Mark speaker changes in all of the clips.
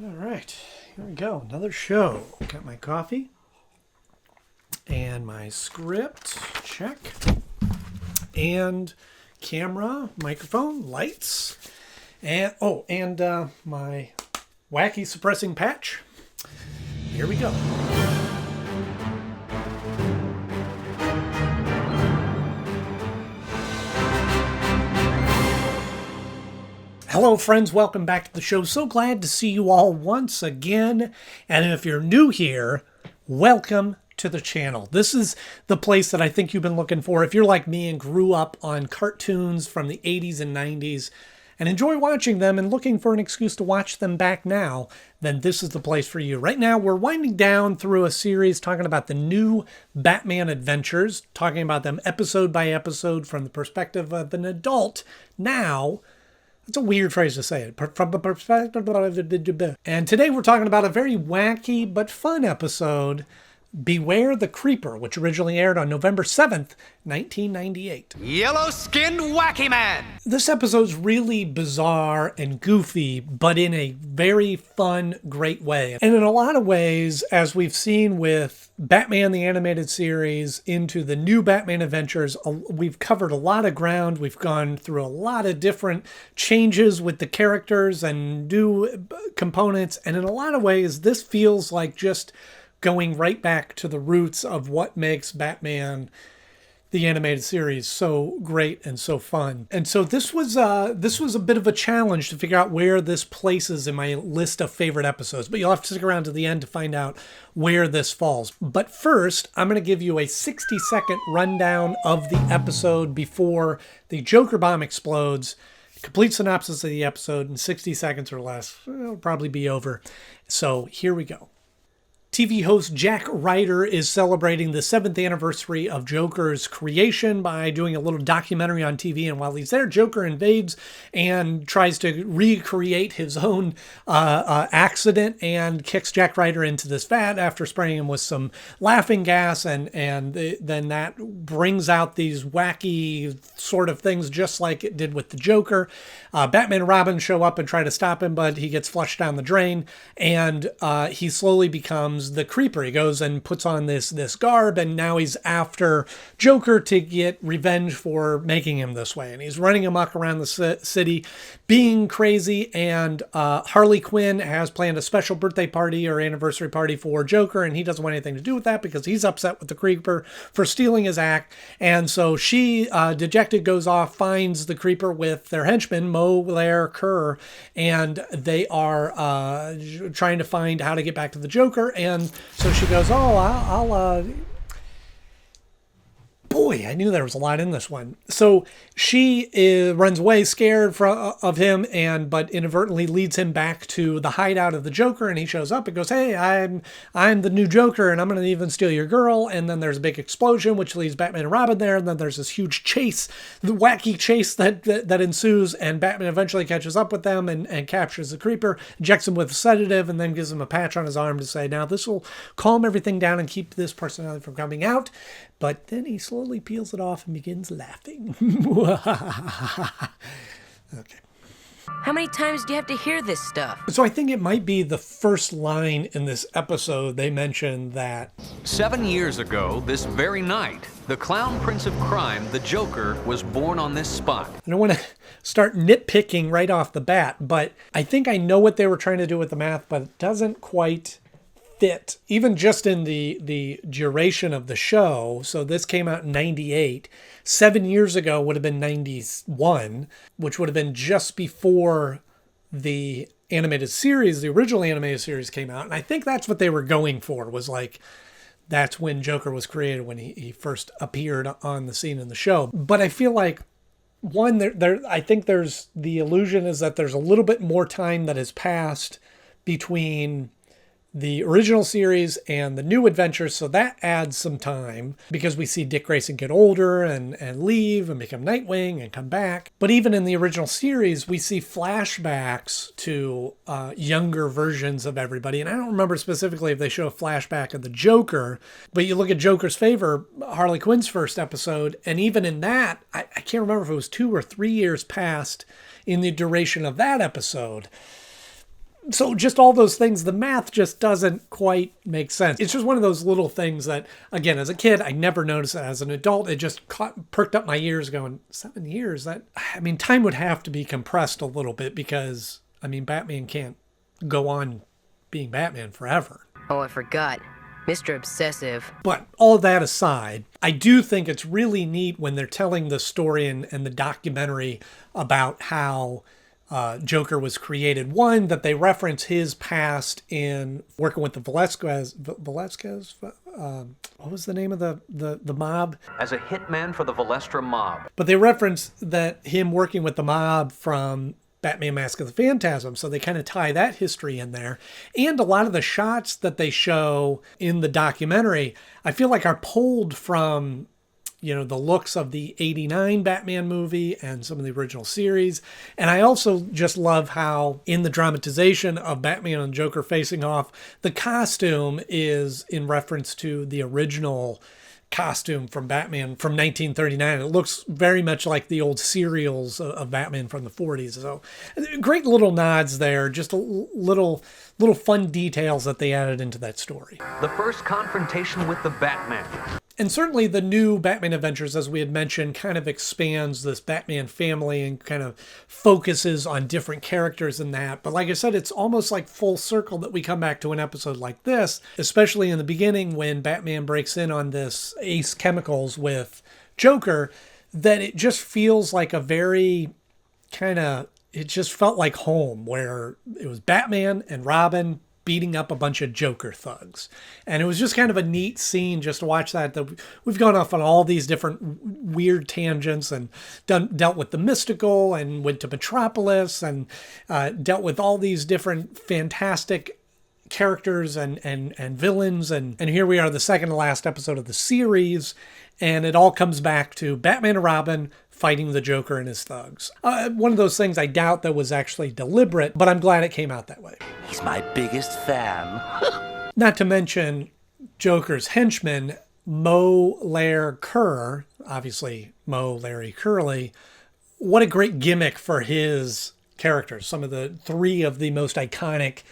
Speaker 1: All right, here we go. Another show. Got my coffee and my script. Check. And camera, microphone, lights, and my wacky suppressing patch. Here we go. Hello friends, welcome back to the show. So glad to see you all once again. And if you're new here, welcome to the channel. This is the place that I think you've been looking for. If you're like me and grew up on cartoons from the 80s and 90s and enjoy watching them and looking for an excuse to watch them back now, then this is the place for you. Right now, we're winding down through a series talking about the new Batman adventures, talking about them episode by episode from the perspective of an adult. Now, it's a weird phrase to say it. From the perspective of... And today we're talking about a very wacky but fun episode, Beware the Creeper, which originally aired on November 7th, 1998.
Speaker 2: Yellow-skinned wacky man!
Speaker 1: This episode's really bizarre and goofy, but in a very fun, great way. And in a lot of ways, as we've seen with Batman the Animated Series into the new Batman Adventures, we've covered a lot of ground. We've gone through a lot of different changes with the characters and new components. And in a lot of ways, this feels like just going right back to the roots of what makes Batman the Animated Series so great and so fun. And so this was a bit of a challenge to figure out where this places in my list of favorite episodes. But you'll have to stick around to the end to find out where this falls. But first, I'm going to give you a 60-second rundown of the episode before the Joker bomb explodes. Complete synopsis of the episode in 60 seconds or less. It'll probably be over. So here we go. TV host Jack Ryder is celebrating the 7th anniversary of Joker's creation by doing a little documentary on TV. And while he's there, Joker invades and tries to recreate his own accident and kicks Jack Ryder into this vat after spraying him with some laughing gas. And then that brings out these wacky sort of things, just like it did with the Joker. Batman and Robin show up and try to stop him, but he gets flushed down the drain. And he slowly becomes the Creeper. He goes and puts on this garb, and now he's after Joker to get revenge for making him this way. And he's running amok around the city, being crazy. And Harley Quinn has planned a special birthday party or anniversary party for Joker, and he doesn't want anything to do with that because he's upset with the Creeper for stealing his act. And so she, dejected, goes off, finds the Creeper with their henchman, Mo, Lair, Kerr, and they are trying to find how to get back to the Joker. And so she goes, boy, I knew there was a lot in this one. So she runs away scared of him, but inadvertently leads him back to the hideout of the Joker. And he shows up and goes, "Hey, I'm the new Joker, and I'm going to even steal your girl." And then there's a big explosion, which leaves Batman and Robin there. And then there's this huge chase, the wacky chase that ensues. And Batman eventually catches up with them and captures the Creeper, injects him with a sedative, and then gives him a patch on his arm to say, "Now this will calm everything down and keep this personality from coming out." But then he slowly peels it off and begins laughing. Okay.
Speaker 3: How many times do you have to hear this stuff?
Speaker 1: So I think it might be the first line in this episode. They mention that
Speaker 2: 7 years ago, this very night, the clown prince of crime, the Joker, was born on this spot.
Speaker 1: I don't want to start nitpicking right off the bat, but I think I know what they were trying to do with the math, but it doesn't quite fit, even just in the duration of the show. So this came out in 98. 7 years ago would have been 91, which would have been just before the animated series, the original animated series came out. And I think that's what they were going for, was like, that's when Joker was created, when he first appeared on the scene in the show. But I feel like, one, I think there's the illusion is that there's a little bit more time that has passed between the original series and the new adventures, so that adds some time because we see Dick Grayson get older and leave and become Nightwing and come back. But even in the original series, we see flashbacks to younger versions of everybody. And I don't remember specifically if they show a flashback of the Joker, but you look at Joker's Favor, Harley Quinn's first episode, and even in that, I can't remember if it was 2 or 3 years past in the duration of that episode. So just all those things, the math just doesn't quite make sense. It's just one of those little things that, again, as a kid, I never noticed it. As an adult, it just perked up my ears going, 7 years? Time would have to be compressed a little bit because, Batman can't go on being Batman forever.
Speaker 3: Oh, I forgot. Mr. Obsessive.
Speaker 1: But all that aside, I do think it's really neat when they're telling the story and the documentary about how Joker was created. One, that they reference his past in working with the Velasquez, what was the name of the mob?
Speaker 2: As a hitman for the Valestra mob.
Speaker 1: But they reference that him working with the mob from Batman Mask of the Phantasm, so they kind of tie that history in there. And a lot of the shots that they show in the documentary, I feel like are pulled from the looks of the 89 Batman movie and some of the original series. And I also just love how in the dramatization of Batman and Joker facing off, the costume is in reference to the original costume from Batman from 1939. It looks very much like the old serials of Batman from the 40s. So great little nods there, just little fun details that they added into that story.
Speaker 2: The first confrontation with the Batman.
Speaker 1: And certainly the new Batman Adventures, as we had mentioned, kind of expands this Batman family and kind of focuses on different characters in that. But like I said, it's almost like full circle that we come back to an episode like this, especially in the beginning when Batman breaks in on this Ace Chemicals with Joker, that it just feels like a very it just felt like home, where it was Batman and Robin beating up a bunch of Joker thugs. And it was just kind of a neat scene just to watch that. We've gone off on all these different weird tangents and dealt with the mystical and went to Metropolis and dealt with all these different fantastic characters and villains. And here we are, the second to last episode of the series. And it all comes back to Batman and Robin fighting the Joker and his thugs. One of those things I doubt that was actually deliberate, but I'm glad it came out that way.
Speaker 4: He's my biggest fan.
Speaker 1: Not to mention Joker's henchman, Mo Lair Kerr, obviously Mo Larry Curly. What a great gimmick for his characters. Some of the three of the most iconic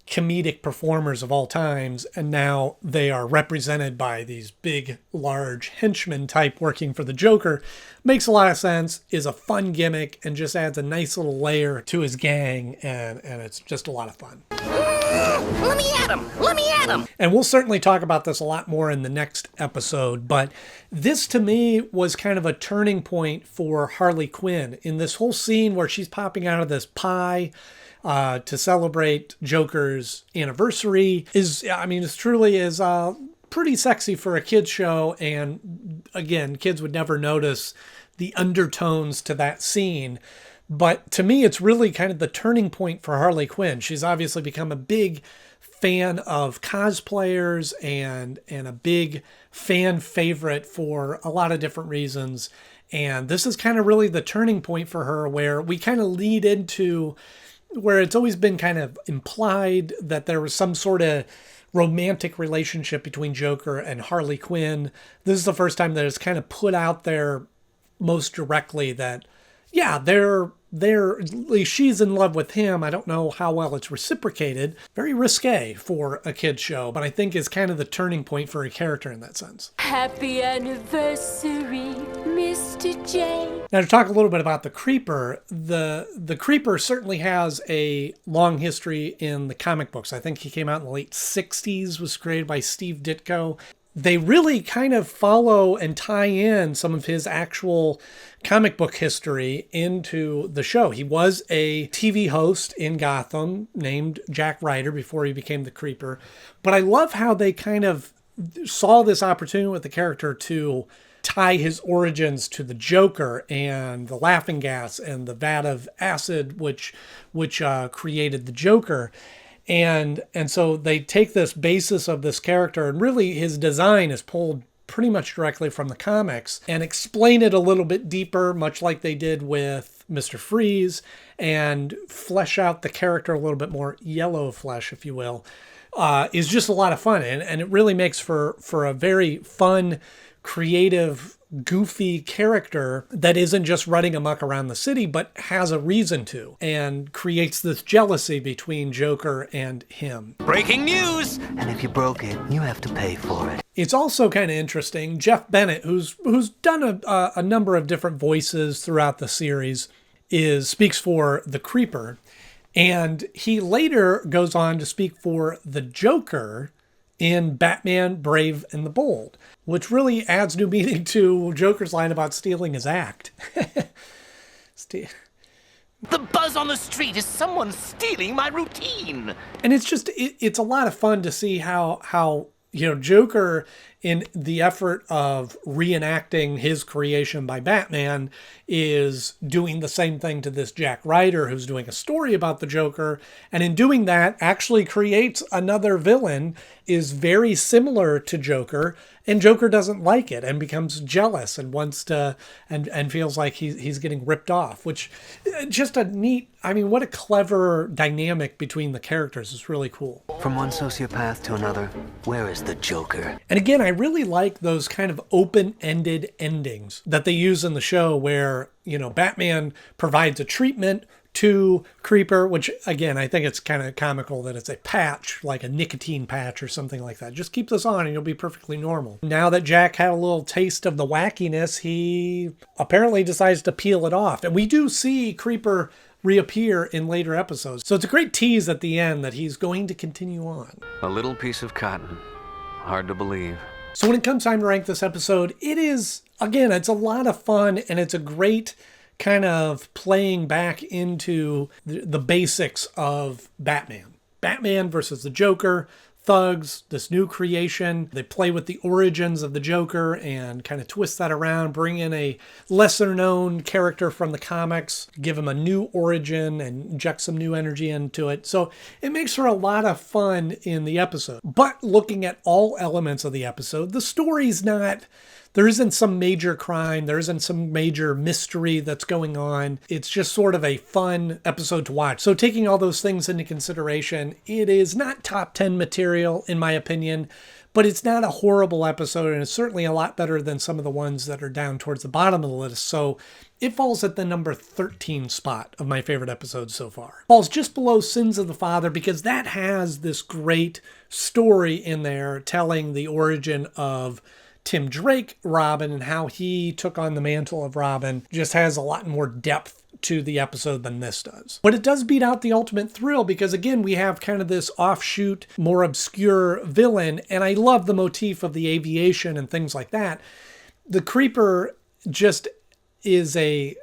Speaker 1: comedic performers of all times, and now they are represented by these big, large henchmen type working for the Joker. Makes a lot of sense, is a fun gimmick, and just adds a nice little layer to his gang, and it's just a lot of fun.
Speaker 3: Let me at him! Let me at him!
Speaker 1: And we'll certainly talk about this a lot more in the next episode, but this to me was kind of a turning point for Harley Quinn in this whole scene where she's popping out of this pie to celebrate Joker's anniversary. It truly is pretty sexy for a kid's show. And again, kids would never notice the undertones to that scene. But to me, it's really kind of the turning point for Harley Quinn. She's obviously become a big fan of cosplayers and a big fan favorite for a lot of different reasons. And this is kind of really the turning point for her, where we kind of lead into where it's always been kind of implied that there was some sort of romantic relationship between Joker and Harley Quinn. This is the first time that it's kind of put out there most directly that, yeah, at least she's in love with him. I don't know how well it's reciprocated. Very risque for a kid's show, but I think is kind of the turning point for a character in that sense.
Speaker 5: Happy anniversary, Mr. J.
Speaker 1: Now to talk a little bit about the Creeper, the Creeper certainly has a long history in the comic books. I think he came out in the late 60s, was created by Steve Ditko. They really kind of follow and tie in some of his actual comic book history into the show. He was a TV host in Gotham named Jack Ryder before he became the Creeper. But I love how they kind of saw this opportunity with the character to tie his origins to the Joker and the laughing gas and the vat of acid which created the Joker. And so they take this basis of this character, and really his design is pulled pretty much directly from the comics, and explain it a little bit deeper, much like they did with Mr. Freeze, and flesh out the character a little bit more, yellow flesh, if you will, is just a lot of fun. And it really makes for a very fun, creative goofy character that isn't just running amok around the city, but has a reason to, and creates this jealousy between Joker and him.
Speaker 4: Breaking news! And if you broke it, you have to pay for it.
Speaker 1: It's also kind of interesting. Jeff Bennett, who's done a number of different voices throughout the series, speaks for the Creeper, and he later goes on to speak for the Joker in Batman Brave and the Bold, which really adds new meaning to Joker's line about stealing his act.
Speaker 4: The buzz on the street is someone stealing my routine.
Speaker 1: And it's just, it's a lot of fun to see how Joker, in the effort of reenacting his creation by Batman, is doing the same thing to this Jack Ryder who's doing a story about the Joker, and in doing that actually creates another villain, is very similar to Joker, and Joker doesn't like it and becomes jealous and wants to, and feels like he's getting ripped off, which just a neat, what a clever dynamic between the characters is really cool.
Speaker 4: From one sociopath to another, where is the Joker?
Speaker 1: And again, I really like those kind of open-ended endings that they use in the show where, Batman provides a treatment to Creeper, which again, I think it's kind of comical that it's a patch, like a nicotine patch or something like that. Just keep this on and you'll be perfectly normal. Now that Jack had a little taste of the wackiness, he apparently decides to peel it off. And we do see Creeper reappear in later episodes. So it's a great tease at the end that he's going to continue on.
Speaker 2: A little piece of cotton. Hard to believe.
Speaker 1: So when it comes time to rank this episode, it is, again, it's a lot of fun, and it's a great kind of playing back into the basics of Batman. Batman versus the Joker, thugs, this new creation. They play with the origins of the Joker and kind of twist that around, bring in a lesser known character from the comics, give him a new origin and inject some new energy into it. So it makes for a lot of fun in the episode. But looking at all elements of the episode, the story's not... There isn't some major crime. There isn't some major mystery that's going on. It's just sort of a fun episode to watch. So taking all those things into consideration, it is not top 10 material, in my opinion, but it's not a horrible episode, and it's certainly a lot better than some of the ones that are down towards the bottom of the list. So it falls at the number 13 spot of my favorite episodes so far. It falls just below Sins of the Father because that has this great story in there telling the origin of Tim Drake Robin and how he took on the mantle of Robin. Just has a lot more depth to the episode than this does. But it does beat out the ultimate thrill because, again, we have kind of this offshoot, more obscure villain, and I love the motif of the aviation and things like that. The Creeper just is a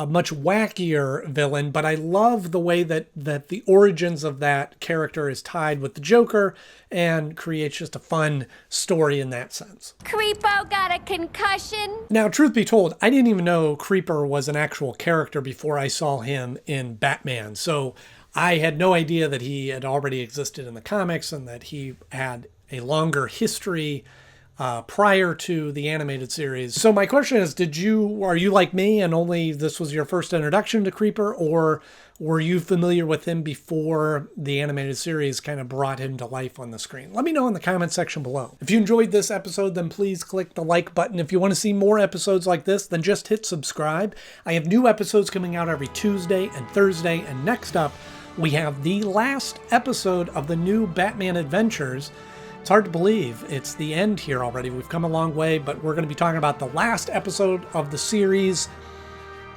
Speaker 1: much wackier villain, but I love the way that the origins of that character is tied with the Joker and creates just a fun story in that sense.
Speaker 5: Creepo got a concussion?
Speaker 1: Now, truth be told, I didn't even know Creeper was an actual character before I saw him in Batman. So I had no idea that he had already existed in the comics and that he had a longer history prior to the animated series. So my question is, are you like me and only this was your first introduction to Creeper, or were you familiar with him before the animated series kind of brought him to life on the screen? Let me know in the comment section below. If you enjoyed this episode, then please click the like button. If you want to see more episodes like this, then just hit subscribe. I have new episodes coming out every Tuesday and Thursday, and next up, we have the last episode of the new Batman Adventures. It's hard to believe it's the end here already. We've come a long way, but we're going to be talking about the last episode of the series,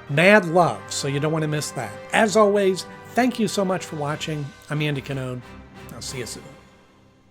Speaker 1: Mad Love, so you don't want to miss that. As always, thank you so much for watching. I'm Andy Knode. I'll see you soon.